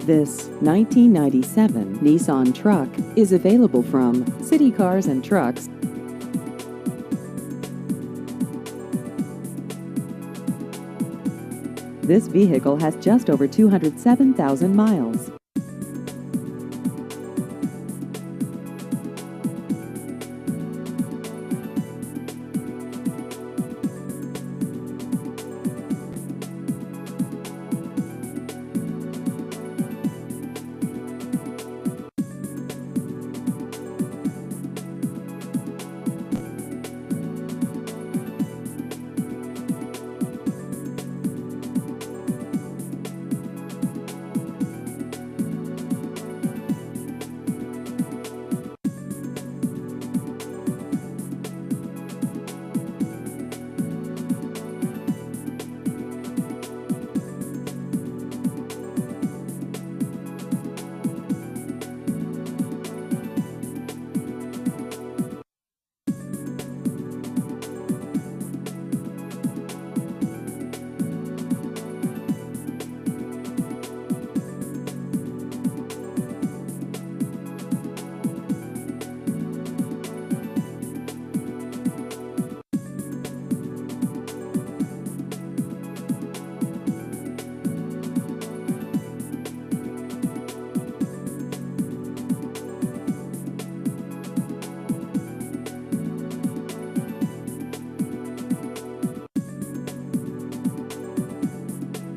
This 1997 Nissan truck is available from City Cars and Trucks. This vehicle has just over 207,000 miles.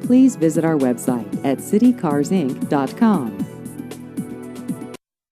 Please visit our website at citycarsinc.com.